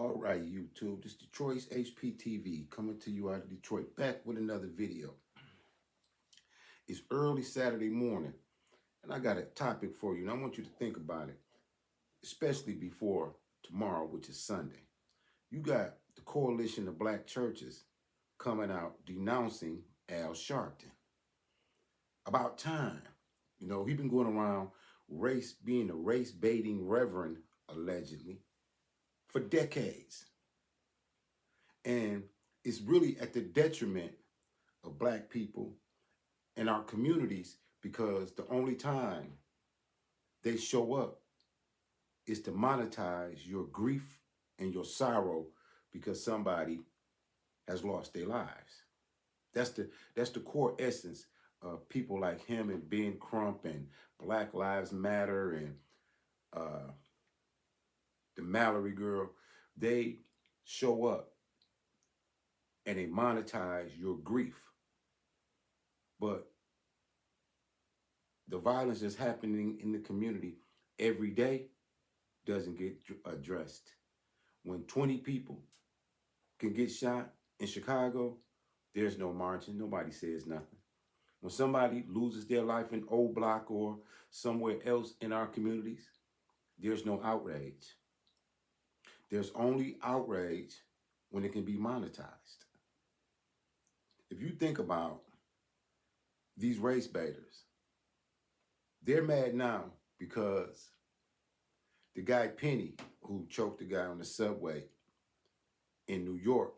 All right, YouTube, this Detroit's HPTV coming to you out of Detroit, back with another video. It's early Saturday morning, and I got a topic for you, and I want you to think about it, especially before tomorrow, which is Sunday. You got the Coalition of Black Churches coming out denouncing Al Sharpton. About time. You know, he's been going around being a race-baiting reverend, allegedly, for decades. And it's really at the detriment of Black people and our communities, because the only time they show up is to monetize your grief and your sorrow because somebody has lost their lives. That's the core essence of people like him and Ben Crump and Black Lives Matter and the Mallory girl. They show up and they monetize your grief. But the violence that's happening in the community every day doesn't get addressed. When 20 people can get shot in Chicago, there's no marching. Nobody says nothing. When somebody loses their life in Old Block or somewhere else in our communities, there's no outrage. There's only outrage when it can be monetized. If you think about these race baiters, they're mad now because the guy Penny, who choked the guy on the subway in New York,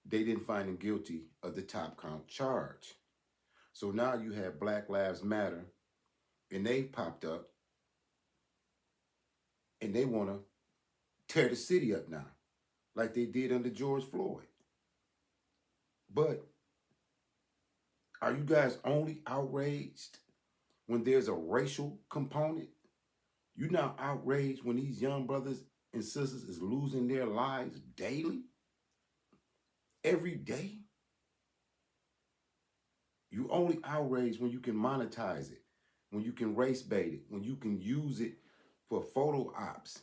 they didn't find him guilty of the top count charge. So now you have Black Lives Matter, and they've popped up, and they want to tear the city up now, like they did under George Floyd. But are you guys only outraged when there's a racial component? You're not outraged when these young brothers and sisters is losing their lives daily, every day? You only outraged when you can monetize it, when you can race bait it, when you can use it for photo ops.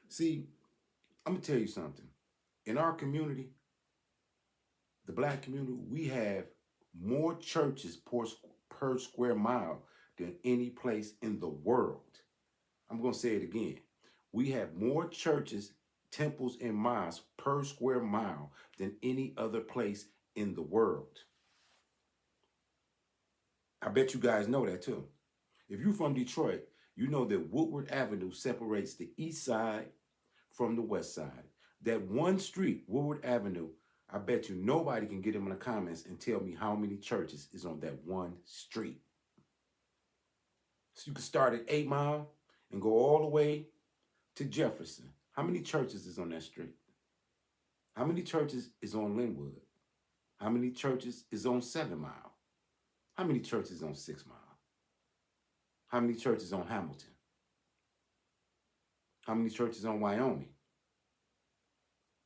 See, I'm gonna tell you something. In our community, the Black community, we have more churches per square mile than any place in the world. I'm gonna say it again. We have more churches, temples, and mosques per square mile than any other place in the world. I bet you guys know that too. If you're from Detroit, you know that Woodward Avenue separates the east side from the west side. That one street, Woodward Avenue, I bet you nobody can get in the comments and tell me how many churches is on that one street. So you can start at 8 Mile and go all the way to Jefferson. How many churches is on that street? How many churches is on Linwood? How many churches is on 7 Mile? How many churches on 6 Mile? How many churches on Hamilton? How many churches on Wyoming?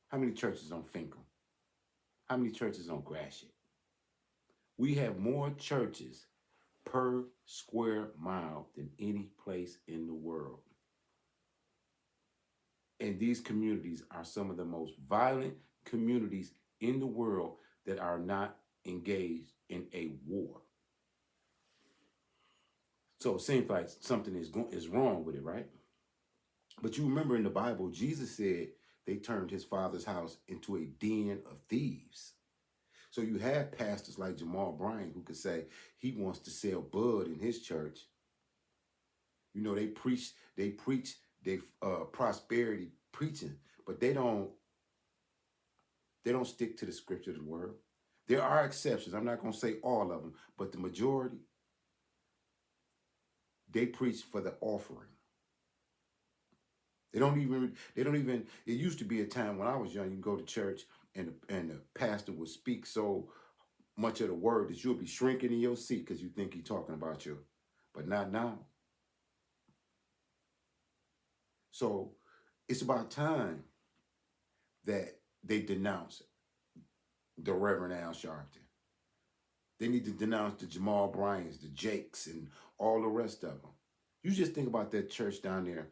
How many churches on Finkel? How many churches on Gratiot? We have more churches per square mile than any place in the world. And these communities are some of the most violent communities in the world that are not engaged in a war. So it seems like something is wrong with it, right? But you remember in the Bible, Jesus said they turned his father's house into a den of thieves. So you have pastors like Jamal Bryant who could say he wants to sell bud in his church. You know, they preach their prosperity preaching, but they don't stick to the scripture of the word. There are exceptions. I'm not going to say all of them, but the majority, they preach for the offering. They don't even, it used to be a time when I was young, you can go to church and the pastor would speak so much of the word that you'll be shrinking in your seat because you think he's talking about you, but not now. So it's about time that they denounce the Reverend Al Sharpton. They need to denounce the Jamal Bryants, the Jakes, and all the rest of them. You just think about that church down there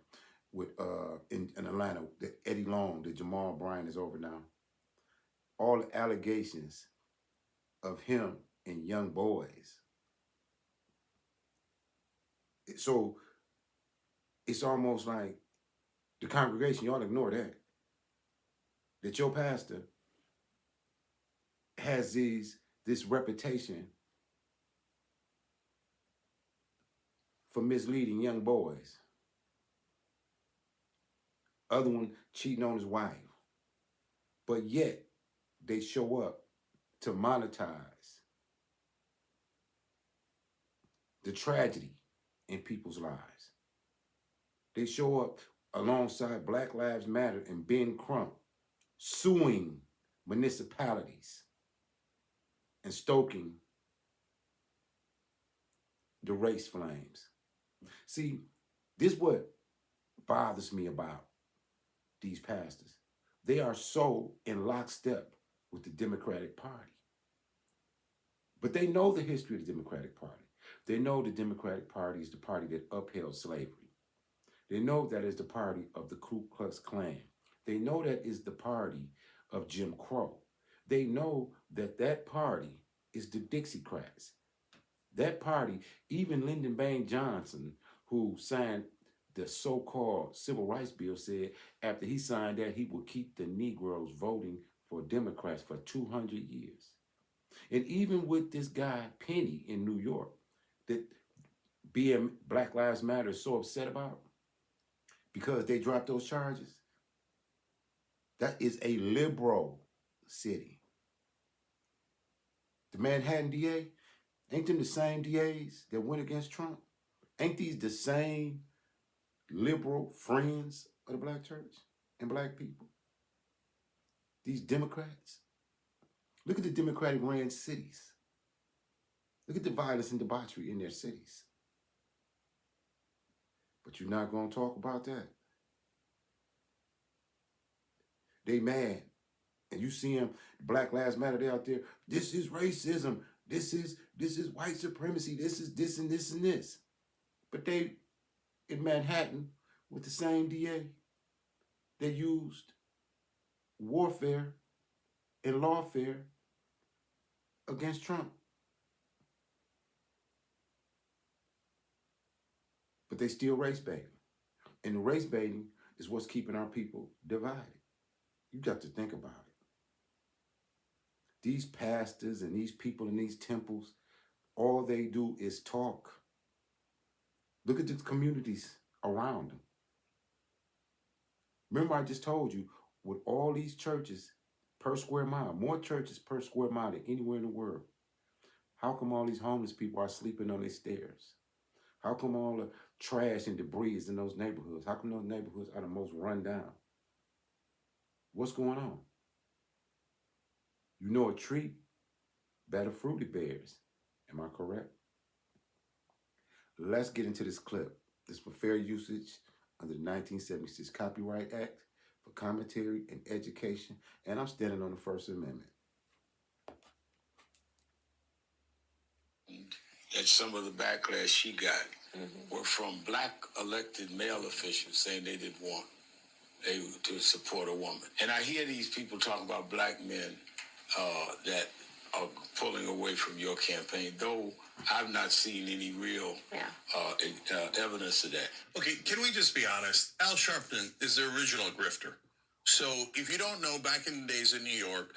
with in Atlanta, the Eddie Long, the Jamal Bryant is over now. All the allegations of him and young boys. So it's almost like the congregation, y'all ignore that. That your pastor has this reputation for misleading young boys. Other one cheating on his wife. But yet they show up to monetize the tragedy in people's lives. They show up alongside Black Lives Matter and Ben Crump suing municipalities and stoking the race flames. See, this is what bothers me about these pastors. They are so in lockstep with the Democratic Party. But they know the history of the Democratic Party. They know the Democratic Party is the party that upheld slavery. They know that is the party of the Ku Klux Klan. They know that is the party of Jim Crow. They know that that party is the Dixiecrats. That party, even Lyndon Baines Johnson, who signed the so-called Civil Rights Bill, said after he signed that, he would keep the Negroes voting for Democrats for 200 years. And even with this guy, Penny, in New York, that Black Lives Matter is so upset about because they dropped those charges, that is a liberal city. The Manhattan DA, ain't them the same DAs that went against Trump? Ain't these the same liberal friends of the black church and black people? These Democrats. Look at the Democratic ran cities. Look at the violence and debauchery in their cities. But you're not going to talk about that. They mad. And you see them, Black Lives Matter, they out there, this is racism, this is white supremacy, this is this and this and this. But they, in Manhattan, with the same DA, they used warfare and lawfare against Trump. But they still race baiting. And the race baiting is what's keeping our people divided. You got to think about it. These pastors and these people in these temples, all they do is talk. Look at the communities around them. Remember, I just told you, with all these churches per square mile, more churches per square mile than anywhere in the world, how come all these homeless people are sleeping on their stairs? How come all the trash and debris is in those neighborhoods? How come those neighborhoods are the most run down? What's going on? You know a tree better fruit it bears. Am I correct? Let's get into this clip. This is for fair usage under the 1976 Copyright Act for commentary and education, and I'm standing on the First Amendment. That some of the backlash she got were from black elected male officials saying they didn't want to support a woman. And I hear these people talking about black men that are pulling away from your campaign, though I've not seen any real evidence of that. Okay, can we just be honest? Al Sharpton is the original grifter. So if you don't know, back in the days in New York,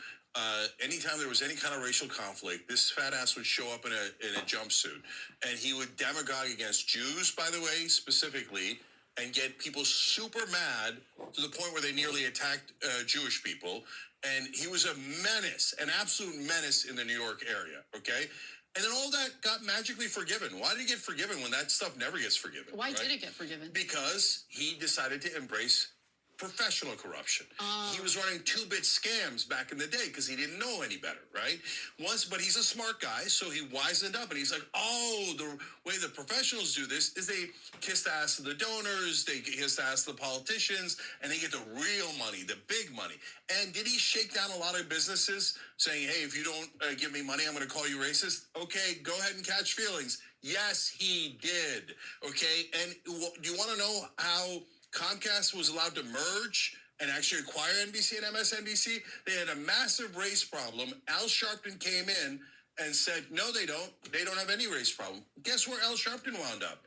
anytime there was any kind of racial conflict, this fat ass would show up in a jumpsuit, and he would demagogue against Jews, by the way, specifically, and get people super mad to the point where they nearly attacked Jewish people. And he was a menace, an absolute menace in the New York area, okay? And then all that got magically forgiven. Why did he get forgiven when that stuff never gets forgiven? Why did it get forgiven? Because he decided to embrace professional corruption. He was running 2-bit scams back in the day because he didn't know any better, right? But he's a smart guy, so he wisened up and he's like, oh, the way the professionals do this is they kiss the ass of the donors, they kiss the ass of the politicians, and they get the real money, the big money. And did he shake down a lot of businesses saying, hey, if you don't give me money, I'm going to call you racist? Okay, go ahead and catch feelings. Yes, he did. Okay, and do you want to know how Comcast was allowed to merge and actually acquire NBC and MSNBC. They had a massive race problem. Al Sharpton came in and said, no, they don't. They don't have any race problem. Guess where Al Sharpton wound up?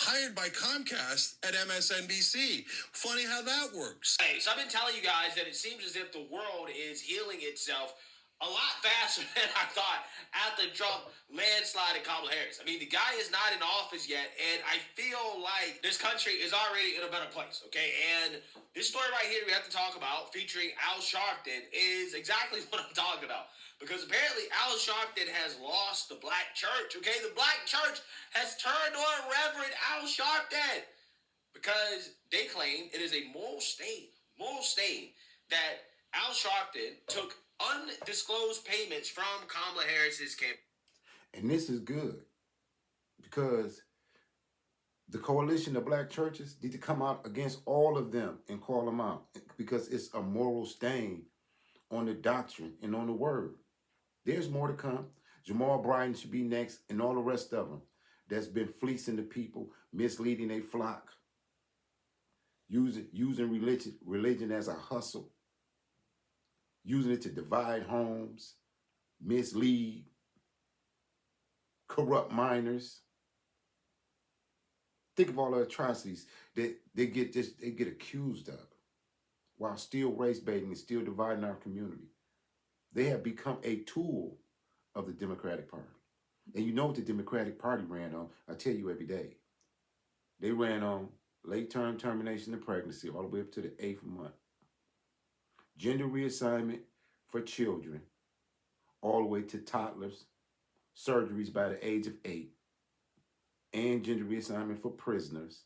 Hired by Comcast at MSNBC. Funny how that works. Hey, so I've been telling you guys that it seems as if the world is healing itself a lot faster than I thought after Trump landslide Kamala Harris. I mean, the guy is not in office yet, and I feel like this country is already in a better place, okay? And this story right here we have to talk about, featuring Al Sharpton, is exactly what I'm talking about. Because apparently Al Sharpton has lost the black church, okay? The black church has turned on Reverend Al Sharpton because they claim it is a moral stain that Al Sharpton took undisclosed payments from Kamala Harris's campaign. And this is good because the coalition of black churches need to come out against all of them and call them out because it's a moral stain on the doctrine and on the word. There's more to come. Jamal Bryant should be next, and all the rest of them that's been fleecing the people, misleading a flock, using religion as a hustle, using it to divide homes, mislead, corrupt minors. Think of all the atrocities that they get accused of while still race baiting and still dividing our community. They have become a tool of the Democratic Party. And you know what the Democratic Party ran on? I tell you every day. They ran on late-term termination of pregnancy all the way up to the 8th month. Gender reassignment for children all the way to toddlers, surgeries by the age of 8, and gender reassignment for prisoners,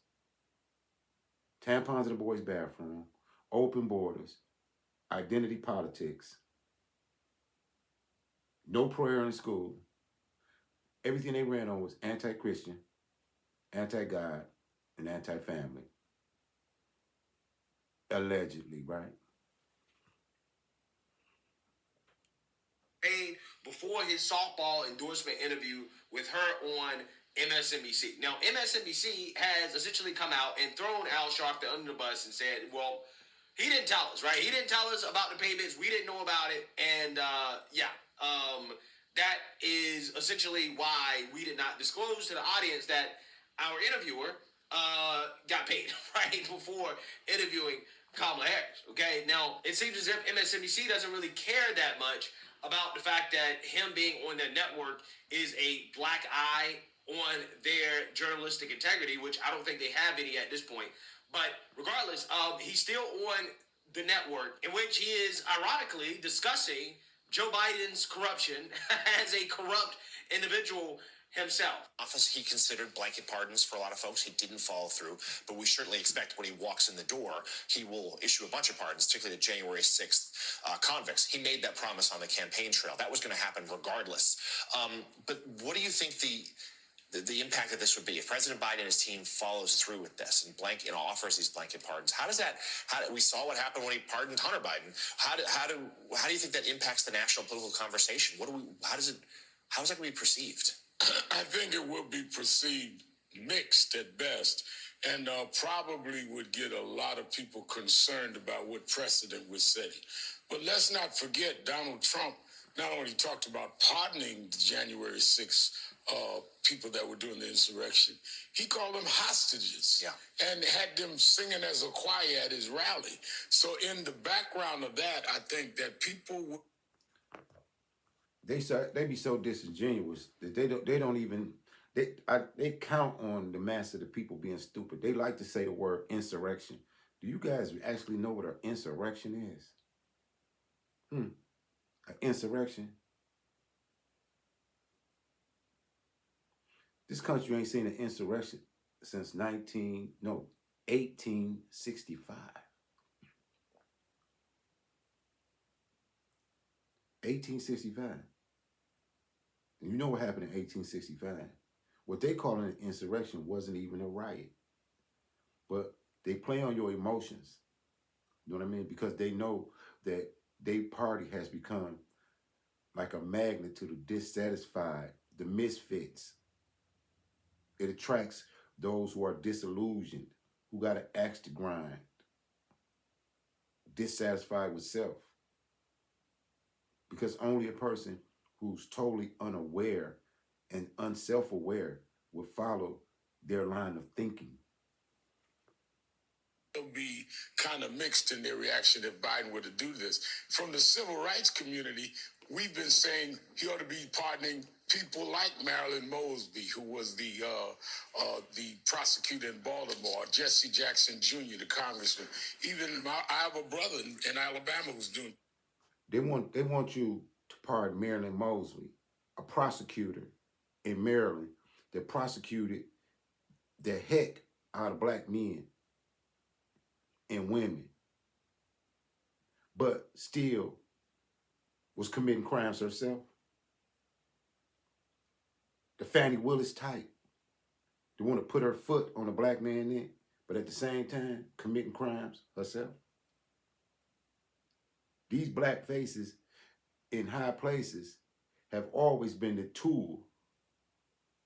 tampons in the boys' bathroom, open borders, identity politics, no prayer in school. Everything they ran on was anti-Christian, anti-God, and anti-family. Allegedly, right? Before his softball endorsement interview with her on MSNBC. Now, MSNBC has essentially come out and thrown Al Sharpton under the bus and said, well, he didn't tell us, right? He didn't tell us about the payments. We didn't know about it. And, that is essentially why we did not disclose to the audience that our interviewer got paid, right, before interviewing Kamala Harris, okay? Now, it seems as if MSNBC doesn't really care that much about the fact that him being on their network is a black eye on their journalistic integrity, which I don't think they have any at this point. But regardless, he's still on the network, in which he is ironically discussing Joe Biden's corruption as a corrupt individual himself. Office, he considered blanket pardons for a lot of folks. He didn't follow through, but we certainly expect when he walks in the door, he will issue a bunch of pardons, particularly the January 6th convicts. He made that promise on the campaign trail. That was going to happen regardless. But what do you think the impact of this would be if President Biden and his team follows through with this and offers these blanket pardons? We saw what happened when he pardoned Hunter Biden. How do you think that impacts the national political conversation? How is that going to be perceived? I think it will be perceived mixed at best, and probably would get a lot of people concerned about what precedent we're setting. But let's not forget, Donald Trump not only talked about pardoning the January 6th people that were doing the insurrection, he called them hostages, and had them singing as a choir at his rally. So in the background of that, I think that people would... They be so disingenuous that they count on the mass of the people being stupid. They like to say the word insurrection. Do you guys actually know what an insurrection is? An insurrection? This country ain't seen an insurrection since 1865. 1865. And you know what happened in 1865? What they call an insurrection wasn't even a riot. But they play on your emotions. You know what I mean? Because they know that their party has become like a magnet to the dissatisfied, the misfits. It attracts those who are disillusioned, who got an axe to grind, dissatisfied with self. Because only a person who's totally unaware and unself-aware will follow their line of thinking. They'll be kind of mixed in their reaction if Biden were to do this. From the civil rights community, we've been saying he ought to be pardoning people like Marilyn Mosby, who was the prosecutor in Baltimore, Jesse Jackson Jr., the congressman. Even I have a brother in Alabama who's doing. They want you to pardon Marilyn Mosby, a prosecutor in Maryland that prosecuted the heck out of black men and women, but still was committing crimes herself. The Fannie Willis type, they want to put her foot on a black man neck, but at the same time committing crimes herself. These black faces in high places have always been the tool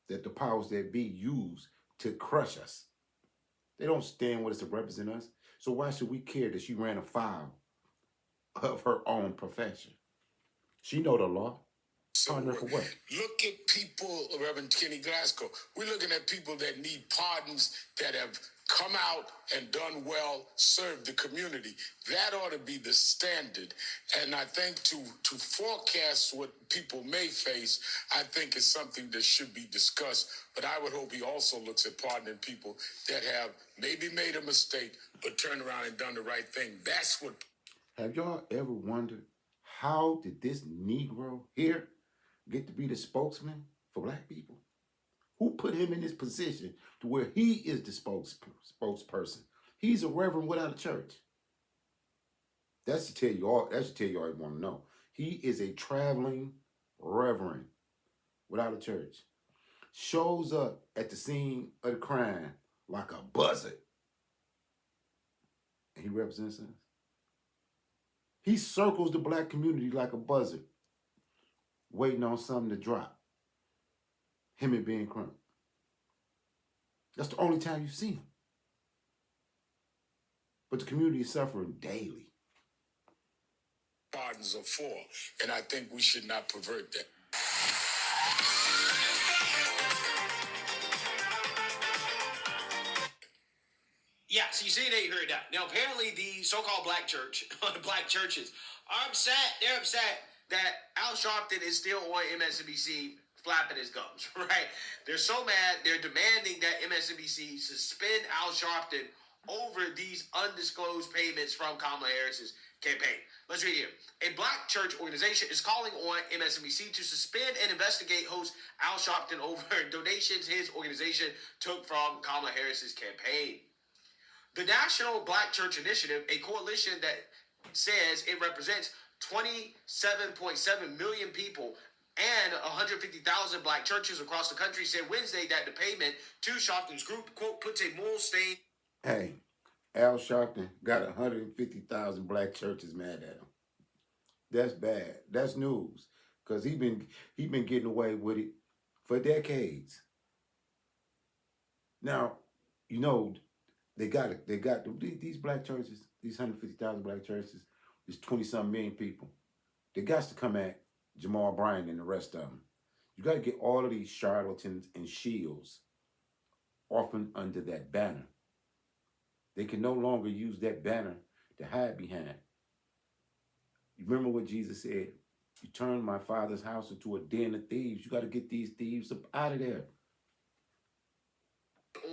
that the powers that be use to crush us. They don't stand with us to represent us. So why should we care that she ran afoul of her own profession? She know the law. So Pardon her for what? look at people, Reverend Kenny Glasgow. We're looking at people that need pardons, that have come out and done well, served the community. That ought to be the standard. And I think to forecast what people may face, I think is something that should be discussed. But I would hope he also looks at pardoning people that have maybe made a mistake, but turned around and done the right thing. That's what. Have y'all ever wondered, how did this Negro here get to be the spokesman for black people? Who put him in this position to where he is the spokesperson? He's a reverend without a church. That should tell you all you want to know. He is a traveling reverend without a church. Shows up at the scene of the crime like a buzzard. And he represents us. He circles the black community like a buzzard, waiting on something to drop. Him and Ben Crump. That's the only time you see him. But the community is suffering daily. Pardons are for, and I think we should not pervert that. Yeah, so you see it, you heard that. Now, apparently the so-called black church, black churches, are upset. They're upset that Al Sharpton is still on MSNBC flapping his gums, right? They're so mad, they're demanding that MSNBC suspend Al Sharpton over these undisclosed payments from Kamala Harris's campaign. Let's read here. A black church organization is calling on MSNBC to suspend and investigate host Al Sharpton over donations his organization took from Kamala Harris's campaign. The National Black Church Initiative, a coalition that says it represents 27.7 million people and 150,000 black churches across the country, said Wednesday that the payment to Sharpton's group, quote, puts a moral stain. Hey, Al Sharpton got 150,000 black churches mad at him. That's bad. That's news. Because he been getting away with it for decades. Now, you know, they got these black churches, these 150,000 black churches, there's 20-some million people. They got to come at Jamal Bryant and the rest of them. You got to get all of these charlatans and shields off and under that banner. They can no longer use that banner to hide behind. You remember what Jesus said? You turn my father's house into a den of thieves. You got to get these thieves up out of there.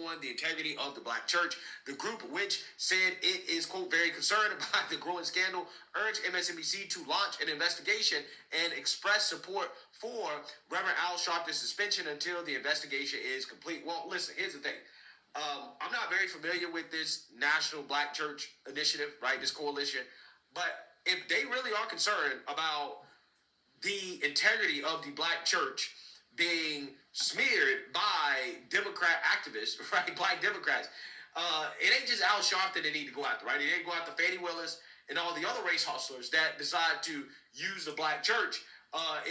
On the integrity of the black church. The group, which said it is, quote, very concerned about the growing scandal, urged MSNBC to launch an investigation and express support for Reverend Al Sharpton's suspension until the investigation is complete. Well, listen, here's the thing. I'm not very familiar with this National Black Church Initiative, right, this coalition, but if they really are concerned about the integrity of the black church being smeared by Democrat activists, right? Black Democrats. It ain't just Al Sharpton they need to go after, right? They need to go after Fannie Willis and all the other race hustlers that decide to use the black church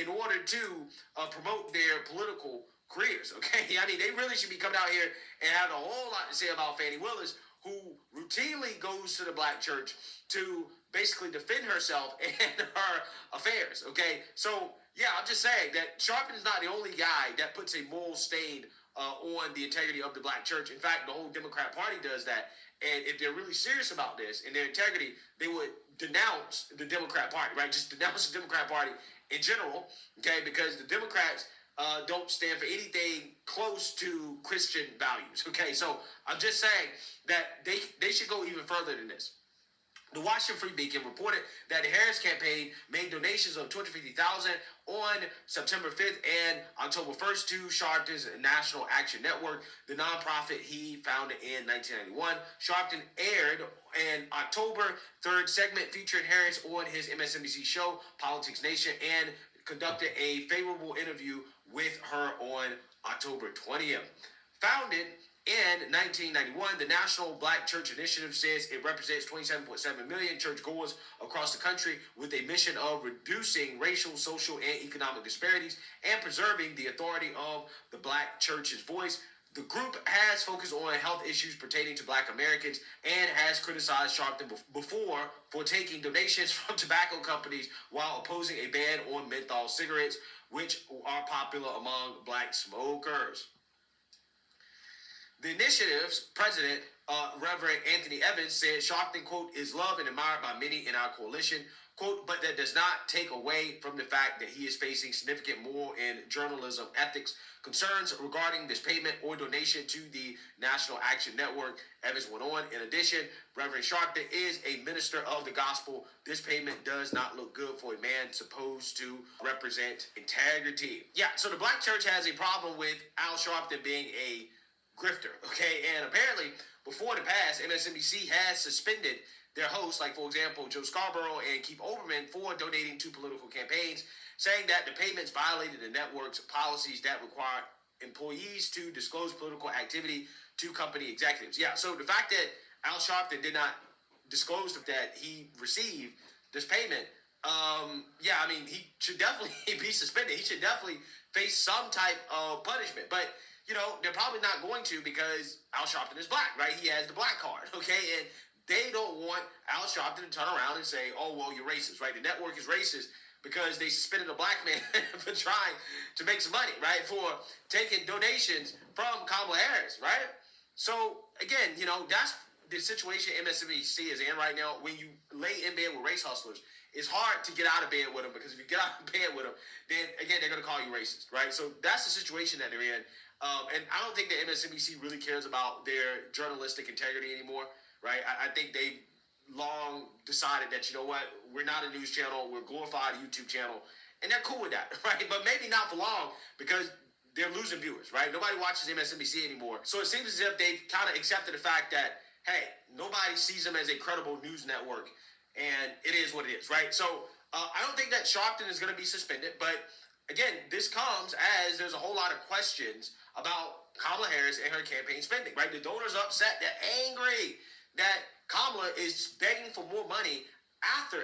in order to promote their political careers, okay? I mean, they really should be coming out here and having a whole lot to say about Fannie Willis who routinely goes to the black church to basically defend herself and her affairs. Okay, so yeah, I'm just saying that Sharpton is not the only guy that puts a moral stain on the integrity of the black church. In fact, the whole Democrat Party does that. And if they're really serious about this and their integrity, they would denounce the Democrat Party, right? Just denounce the Democrat Party in general, okay? Because the Democrats don't stand for anything close to Christian values, okay? So I'm just saying that they should go even further than this. The Washington Free Beacon reported that the Harris campaign made donations of $250,000 on September 5th and October 1st to Sharpton's National Action Network, the nonprofit he founded in 1991. Sharpton aired an October 3rd segment featuring Harris on his MSNBC show, Politics Nation, and conducted a favorable interview with her on October 20th. Founded in 1991, the National Black Church Initiative says it represents 27.7 million churchgoers across the country with a mission of reducing racial, social, and economic disparities and preserving the authority of the black church's voice. The group has focused on health issues pertaining to black Americans and has criticized Sharpton before for taking donations from tobacco companies while opposing a ban on menthol cigarettes, which are popular among black smokers. The initiative's president, Reverend Anthony Evans, said Sharpton, quote, is loved and admired by many in our coalition, quote, but that does not take away from the fact that he is facing significant moral and journalism ethics concerns regarding this payment or donation to the National Action Network. Evans went on. In addition, Reverend Sharpton is a minister of the gospel. This payment does not look good for a man supposed to represent integrity. Yeah, so the black church has a problem with Al Sharpton being a grifter, okay? And apparently, before the past, MSNBC has suspended their hosts, like, for example, Joe Scarborough and Keith Olbermann, for donating to political campaigns, saying that the payments violated the network's policies that require employees to disclose political activity to company executives. Yeah, so the fact that Al Sharpton did not disclose that he received this payment, yeah, I mean, he should definitely be suspended. He should definitely face some type of punishment. But you know, they're probably not going to because Al Sharpton is black, right? He has the black card, okay? And they don't want Al Sharpton to turn around and say, oh, well, you're racist, right? The network is racist because they suspended a black man for trying to make some money, right? For taking donations from Kamala Harris, right? So, again, you know, that's the situation MSNBC is in right now. When you lay in bed with race hustlers, it's hard to get out of bed with them because if you get out of bed with them, then, again, they're going to call you racist, right? So that's the situation that they're in. And I don't think the MSNBC really cares about their journalistic integrity anymore, right? I think they've long decided that, you know what, we're not a news channel, we're a glorified YouTube channel, and they're cool with that, right? But maybe not for long because they're losing viewers, right? Nobody watches MSNBC anymore. So it seems as if they've kind of accepted the fact that, hey, nobody sees them as a credible news network, and it is what it is, right? So I don't think that Sharpton is going to be suspended, but again, this comes as there's a whole lot of questions about Kamala Harris and her campaign spending, right? The donors are upset. They're angry that Kamala is begging for more money after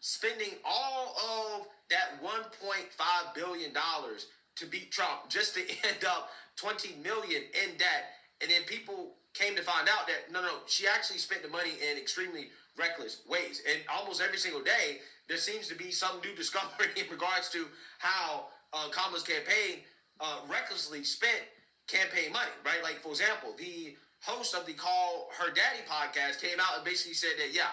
spending all of that $1.5 billion to beat Trump just to end up $20 million in debt. And then people came to find out that, no, she actually spent the money in extremely reckless ways. And almost every single day, there seems to be some new discovery in regards to how Kamala's campaign recklessly spent campaign money, right? Like, for example, the host of the Call Her Daddy podcast came out and basically said that, yeah,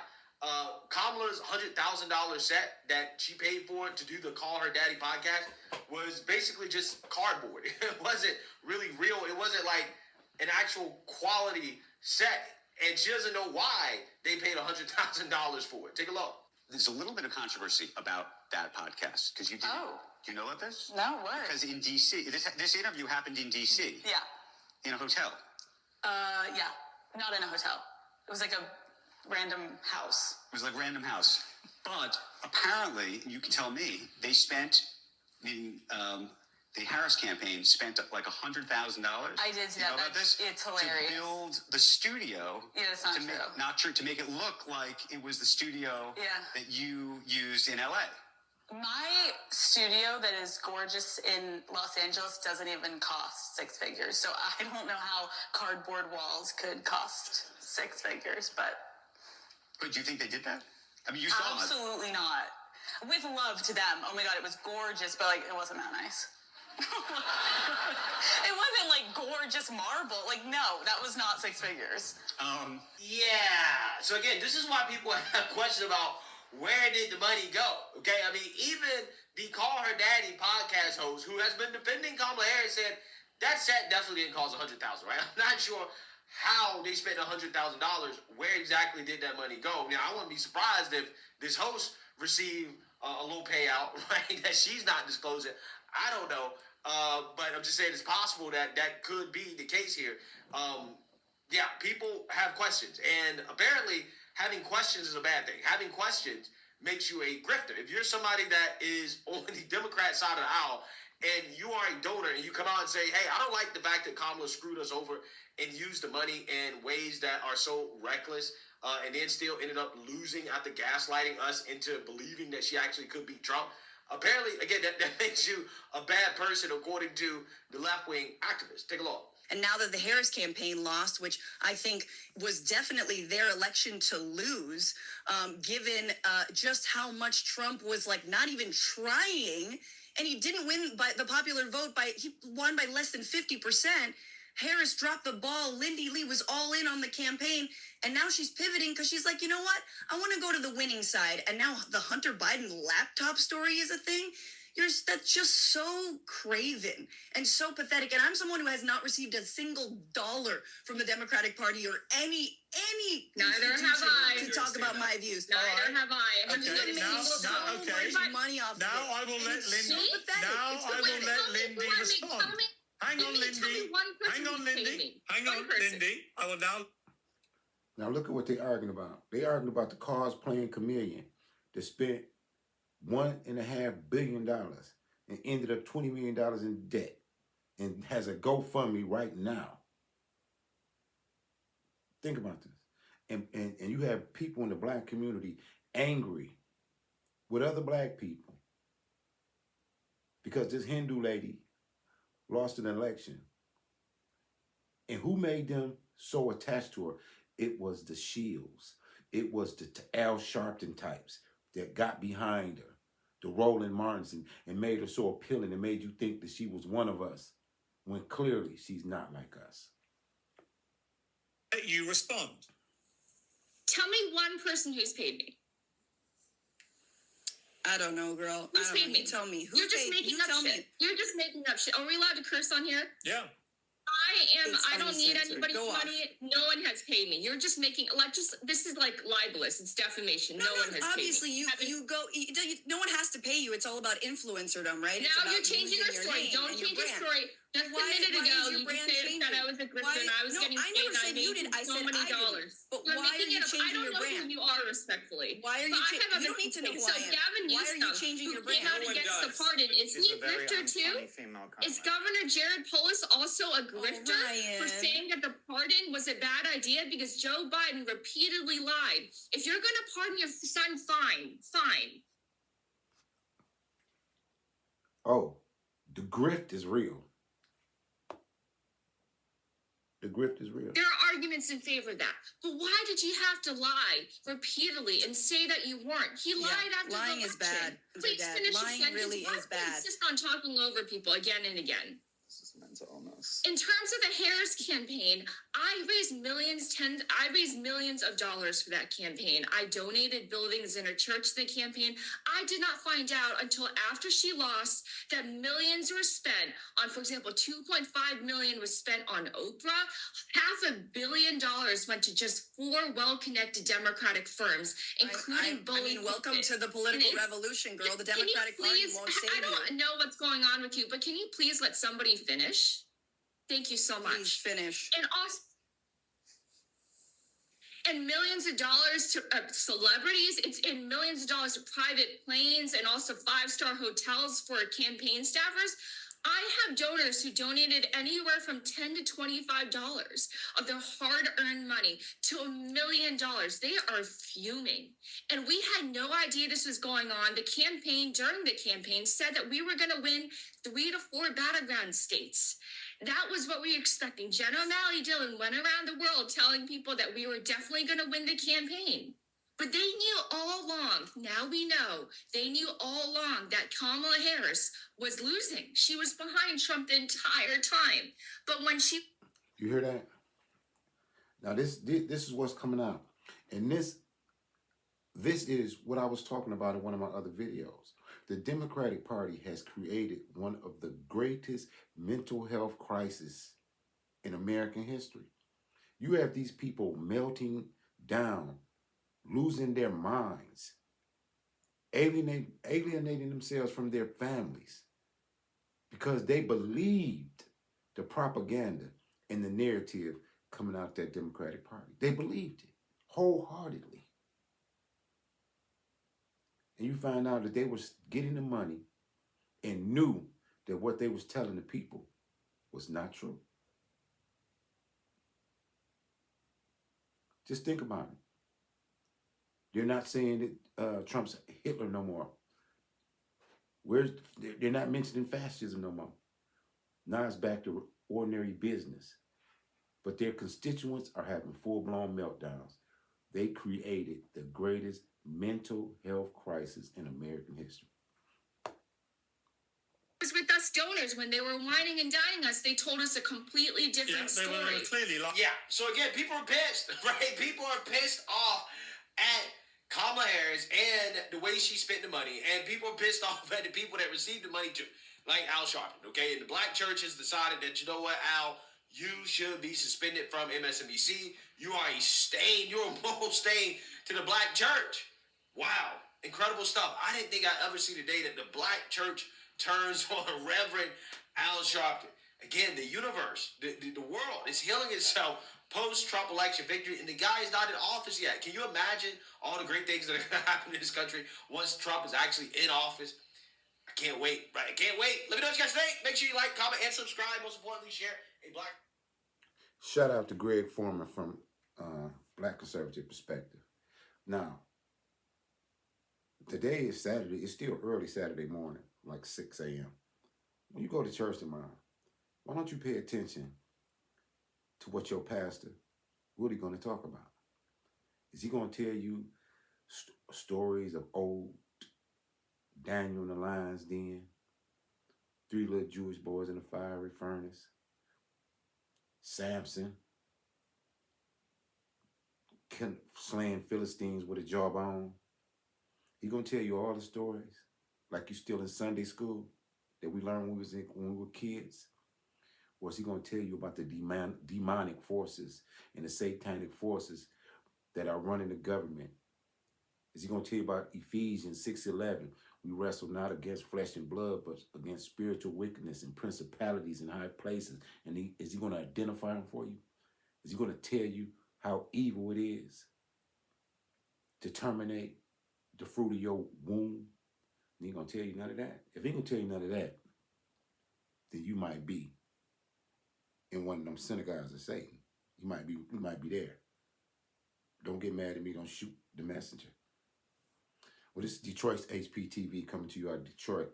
Kamala's $100,000 set that she paid for to do the Call Her Daddy podcast was basically just cardboard. It wasn't really real. It wasn't like an actual quality set. And she doesn't know why they paid $100,000 for it. Take a look. There's a little bit of controversy about that podcast because you did. Oh. Do you know about this? No, what? Because in D.C., this interview happened in D.C. Yeah. In a hotel. Yeah. Not in a hotel. It was like a random house. It was like a random house. But apparently, you can tell me, they spent, the Harris campaign spent like $100,000. I did see you that. Know about this? It's hilarious. To build the studio. Yeah, it's not true. Not true. To make it look like it was the studio Yeah. that you used in L.A. My studio that is gorgeous in Los Angeles doesn't even cost six figures. So I don't know how cardboard walls could cost six figures, but But do you think they did that? I mean, you saw it. absolutely not. With love to them. Oh my God, it was gorgeous, but like, it wasn't that nice. It wasn't like gorgeous marble. Like, no, that was not six figures. Yeah. So again, this is why people have questions about where did the money go? Okay, I mean, even the Call Her Daddy podcast host who has been defending Kamala Harris said that set definitely didn't cost $100,000, right? I'm not sure how they spent $100,000. Where exactly did that money go? Now, I wouldn't be surprised if this host received a little payout, right? That she's not disclosing. I don't know. But I'm just saying it's possible that that could be the case here. Yeah, people have questions. And apparently having questions is a bad thing. Having questions makes you a grifter. If you're somebody that is on the Democrat side of the aisle and you are a donor and you come out and say, hey, I don't like the fact that Kamala screwed us over and used the money in ways that are so reckless, and then still ended up losing after gaslighting us into believing that she actually could beat Trump. Apparently, again, that makes you a bad person according to the left-wing activists. Take a look. And now that the Harris campaign lost, which I think was definitely their election to lose, given just how much Trump was like not even trying, and he didn't win by the popular vote he won by less than 50%. Harris dropped the ball. Lindy Lee was all in on the campaign. And now she's pivoting because she's like, you know what? I want to go to the winning side. And now the Hunter Biden laptop story is a thing. That's just so craven and so pathetic. And I'm someone who has not received a single dollar from the Democratic Party or any Neither have I. to talk about my views. Neither have I. And you're making so much money off of it. Now I will And let it's so Lindy. pathetic. Now It's I will pathetic. let Lindy respond. Hang on, Lindy. Hang on, Lindy. Hang on, Lindy. I will now. Now look at what they're arguing about. They're arguing about the cars playing chameleon that spent $1.5 billion and ended up $20 million in debt and has a GoFundMe right now. Think about this. And you have people in the black community angry with other black people because this Hindu lady lost an election. And who made them so attached to her? It was the Shields. It was the Al Sharpton types that got behind her, the Roland Martins, and made her so appealing and made you think that she was one of us, when clearly she's not like us. Let you respond. Tell me one person who's paid me. I don't know, girl. Who's I don't paid know. me? You tell me. You're just making up shit. You're just making up shit. Are we allowed to curse on here? Yeah. I don't need anybody's Go off. money. No one has paid me. You're just making this is like libelous. It's defamation. No one has obviously paid me. no one has to pay you. It's all about influencerdom, right? Now you're changing your story. Don't change your story. Just a minute ago, you said that I was a grifter and I was getting paid. I never said you did. I said so many I dollars. But You're why are you changing your brand? I don't know who you are, respectfully. Why are you changing? You don't need to know who So I am. Gavin Why are you Newsom, changing who your brand? came out against the pardon, is he a grifter too? Is Governor Jared Polis also a grifter for saying that the pardon was a bad idea because Joe Biden repeatedly lied? If you're going to pardon your son, fine. Oh, the grift is real. The grift is real. There are arguments in favor of that. But why did you have to lie repeatedly and say that you weren't? He lied after lying the is election. bad. Please finish Lying your sentence. really Why is do you bad. insist on talking over people again and again? This is mental illness. In terms of the Harris campaign, I raised millions of dollars for that campaign. I donated buildings in her church to the campaign. I did not find out until after she lost that millions were spent on, for example, $2.5 million was spent on Oprah. $500 million went to just 4 well-connected Democratic firms, including welcome to the political revolution, girl. The Democratic Party won't save you. I don't know what's going on with you, but can you please let somebody finish? Thank you so much. Please finish. And also, and millions of dollars to celebrities. It's in millions of dollars to private planes and also 5-star hotels for campaign staffers. I have donors who donated anywhere from $10 to $25 of their hard-earned money to $1 million. They are fuming. And we had no idea this was going on. The campaign, during the campaign, said that we were going to win 3 to 4 battleground states. That was what we were expecting. Jen O'Malley Dillon went around the world telling people that we were definitely going to win the campaign. But they knew all along, now we know, they knew all along that Kamala Harris was losing. She was behind Trump the entire time. But when she... You hear that? Now this is what's coming out. And this is what I was talking about in one of my other videos. The Democratic Party has created one of the greatest mental health crises in American history. You have these people melting down, losing their minds, alienating themselves from their families because they believed the propaganda and the narrative coming out that Democratic Party. They believed it wholeheartedly. And you find out that they were getting the money and knew that what they was telling the people was not true. Just think about it. They're not saying that Trump's Hitler no more. They're not mentioning fascism no more. Now it's back to ordinary business. But their constituents are having full-blown meltdowns. They created the greatest mental health crisis in American history. was with us donors when they were whining and dining us. They told us a completely different story. They were clearly lying. Yeah. So again, people are pissed, right? People are pissed off at Kamala Harris and the way she spent the money, and people are pissed off at the people that received the money too, like Al Sharpton. Okay, and the black church has decided that, you know what, Al, you should be suspended from MSNBC. You are a stain. You're a moral stain to the black church. Wow, incredible stuff. I didn't think I'd ever see the day that the black church turns on Reverend Al Sharpton. Again, the universe, the world is healing itself post-Trump election victory, and the guy is not in office yet. Can you imagine all the great things that are going to happen in this country once Trump is actually in office? I can't wait, right? I can't wait. Let me know what you guys think. Make sure you like, comment, and subscribe. Most importantly, share a black... Shout out to Greg Foreman from Black Conservative Perspective. Now, today is Saturday. It's still early Saturday morning, like 6 a.m. When you go to church tomorrow, why don't you pay attention to what your pastor really going to talk about? Is he going to tell you stories of old Daniel in the lion's den, 3 little Jewish boys in a fiery furnace, Samson slaying Philistines with a jawbone? He going to tell you all the stories like you still in Sunday school that we learned when we were kids? Or is he going to tell you about the demonic forces and the satanic forces that are running the government? Is he going to tell you about Ephesians 6:11? We wrestle not against flesh and blood, but against spiritual wickedness and principalities in high places. And is he going to identify them for you? Is he going to tell you how evil it is to terminate the fruit of your womb? He ain't going to tell you none of that. If he ain't going to tell you none of that, then you might be in one of them synagogues of Satan. You might be there. Don't get mad at me. Don't shoot the messenger. Well, this is Detroit's HPTV coming to you out of Detroit.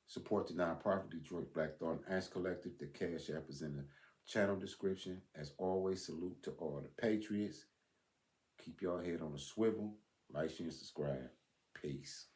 Support the nonprofit Detroit Black Thought and Ash Collective. The Cash App is in the channel description. As always, salute to all the patriots. Keep y'all head on a swivel. Like, share, and subscribe. Peace.